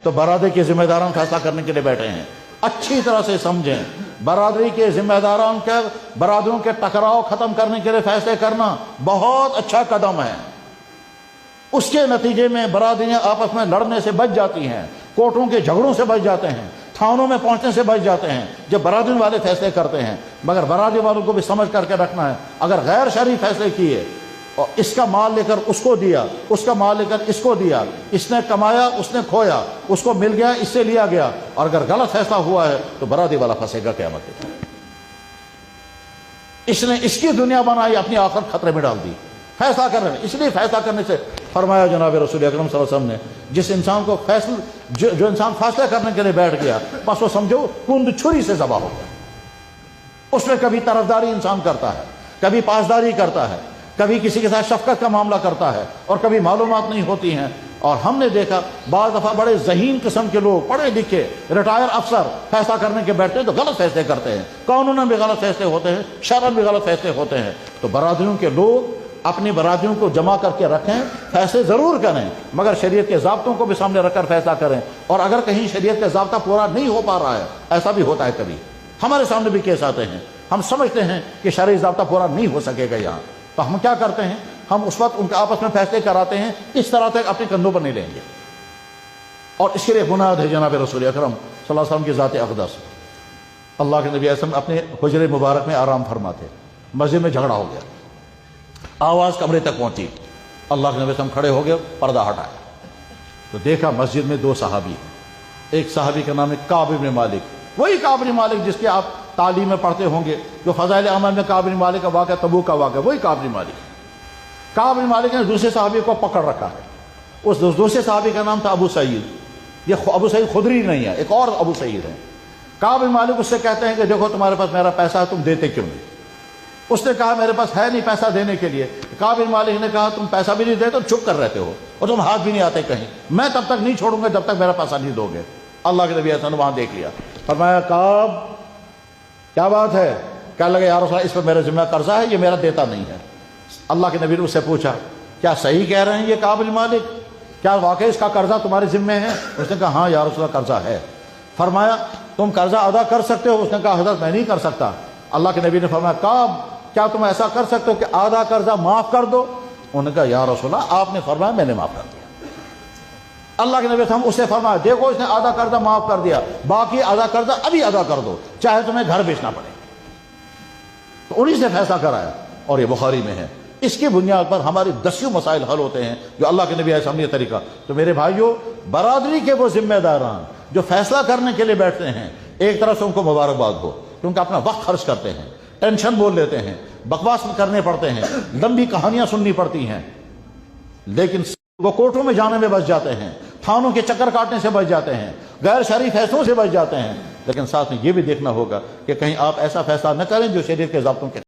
تو برادری کے ذمہ داران فیصلہ کرنے کے لیے بیٹھے ہیں. اچھی طرح سے سمجھیں، برادری کے ذمہ داران کے برادروں کے ٹکراؤ ختم کرنے کے لیے فیصلے کرنا بہت اچھا قدم ہے. اس کے نتیجے میں برادریاں آپس میں لڑنے سے بچ جاتی ہیں، کوٹوں کے جھگڑوں سے بچ جاتے ہیں، تھانوں میں پہنچنے سے بچ جاتے ہیں جب برادری والے فیصلے کرتے ہیں. مگر برادری والوں کو بھی سمجھ کر کے رکھنا ہے، اگر غیر شرعی فیصلے کیے اور اس کا مال لے کر اس کو دیا، اس کا مال لے کر اس کو دیا، اس نے کمایا اس نے کھویا، اس کو مل گیا اس سے لیا گیا، اور اگر غلط فیصلہ ہوا ہے تو برادری والا پھنسے گا قیامت کے دن. اس نے اس کی دنیا بنائی، اپنی آخرت خطرے میں ڈال دی فیصلہ کرنے میں. اس لیے فیصلہ کرنے سے فرمایا جناب رسول اکرم صلی اللہ علیہ وسلم نے، جس انسان کو جو انسان فیصلہ کرنے کے لیے بیٹھ گیا بس وہ سمجھو کند چھری سے ذبح ہو گیا. اس میں کبھی طرفداری انسان کرتا ہے، کبھی پاسداری کرتا ہے، کبھی کسی کے ساتھ شفقت کا معاملہ کرتا ہے، اور کبھی معلومات نہیں ہوتی ہیں. اور ہم نے دیکھا بعض دفعہ بڑے ذہین قسم کے لوگ، پڑھے لکھے ریٹائر افسر فیصلہ کرنے کے بیٹھتے ہیں تو غلط فیصلے کرتے ہیں، قانوناً بھی غلط فیصلے ہوتے ہیں، شرعاً بھی غلط فیصلے ہوتے ہیں. تو برادریوں کے لوگ اپنی برادریوں کو جمع کر کے رکھیں، فیصلے ضرور کریں مگر شریعت کے ضابطوں کو بھی سامنے رکھ کر فیصلہ کریں. اور اگر کہیں شریعت کا ضابطہ پورا نہیں ہو پا رہا ہے، ایسا بھی ہوتا ہے کبھی ہمارے سامنے بھی کیس آتے ہیں، ہم سمجھتے ہیں کہ شرعی ضابطہ پورا نہیں ہو سکے گا یہاں، تو ہم کیا کرتے ہیں، ہم اس وقت ان کے آپس میں فیصلے کراتے ہیں، اس طرح تک اپنے کندھوں پر نہیں لیں گے. اور اس کے لیے بنیاد ہے جناب رسول اکرم صلی اللہ علیہ وسلم کی ذات اقدس. اللہ کے نبی علیہ السلام اپنے حجرے مبارک میں آرام فرماتے، مسجد میں جھگڑا ہو گیا، آواز کمرے تک پہنچی، اللہ کے نبی علیہ السلام کھڑے ہو گئے، پردہ ہٹایا تو دیکھا مسجد میں دو صحابی ہیں. ایک صحابی کا نام ہے کعب بن مالک، وہی کعب بن مالک جس کے آپ تعلیم میں پڑھتے ہوں گے، جو فضائل اعمال میں کعب بن مالک کا واقعہ، تبوک کا واقعہ، وہی کعب بن مالک. کعب بن مالک نے دوسرے صحابی کو پکڑ رکھا ہے. اس دوسرے صحابی کا نام تھا ابو سعید. یہ ابو سعید خدری نہیں ہے، ایک اور ابو سعید ہے. کعب بن مالک اس سے کہتے ہیں کہ دیکھو تمہارے پاس میرا پیسہ ہے، تم دیتے کیوں نہیں؟ اس نے کہا میرے پاس ہے نہیں پیسہ دینے کے لیے. کعب بن مالک نے کہا تم پیسہ بھی نہیں دیتے، تم چپ کر رہتے ہو اور تم ہاتھ بھی نہیں آتے کہیں، میں تب تک نہیں چھوڑوں گا جب تک میرا پیسہ نہیں دو گے. اللہ کے نبی صلی اللہ علیہ وسلم نے وہاں دیکھ لیا، فرمایا کعب کیا بات ہے؟ کہنے لگے یا رسول اللہ اس پر میرا ذمہ قرضہ ہے، یہ میرا دیتا نہیں ہے. اللہ کے نبی نے اس سے پوچھا کیا صحیح کہہ رہے ہیں یہ کعب بن مالک، کیا واقعی اس کا قرضہ تمہارے ذمہ ہے؟ اس نے کہا ہاں یا رسول اللہ قرضہ ہے. فرمایا تم قرضہ ادا کر سکتے ہو؟ اس نے کہا حضرت میں نہیں کر سکتا. اللہ کے نبی نے فرمایا کعب کیا تم ایسا کر سکتے ہو کہ آدھا قرضہ معاف کر دو؟ انہوں نے کہا یا رسول اللہ آپ نے فرمایا میں نے معاف کر دیا. اللہ کے نبی ہم اسے فرمایا دیکھو اس نے آدھا قرضہ معاف کر دیا، باقی آدھا قرضہ ابھی ادا کر دو چاہے تمہیں گھر بیچنا پڑے. تو انہی سے فیصلہ کرایا اور یہ بخاری میں ہے. اس کی بنیاد پر ہماری دسیوں مسائل حل ہوتے ہیں جو اللہ کے نبی علیہ السلام نے یہ طریقہ. تو میرے بھائیوں، برادری کے وہ ذمہ داران جو فیصلہ کرنے کے لیے بیٹھتے ہیں، ایک طرف سے ان کو مبارکباد ہو کیونکہ اپنا وقت خرچ کرتے ہیں، ٹینشن بول لیتے ہیں، بکواس کرنے پڑتے ہیں، لمبی کہانیاں سننی پڑتی ہیں، لیکن وہ کوٹوں میں جانے میں بچ جاتے ہیں، تھانوں کے چکر کاٹنے سے بچ جاتے ہیں، غیر شرعی فیصلوں سے بچ جاتے ہیں. لیکن ساتھ میں یہ بھی دیکھنا ہوگا کہ کہیں آپ ایسا فیصلہ نہ کریں جو شریعت کے ضابطوں کے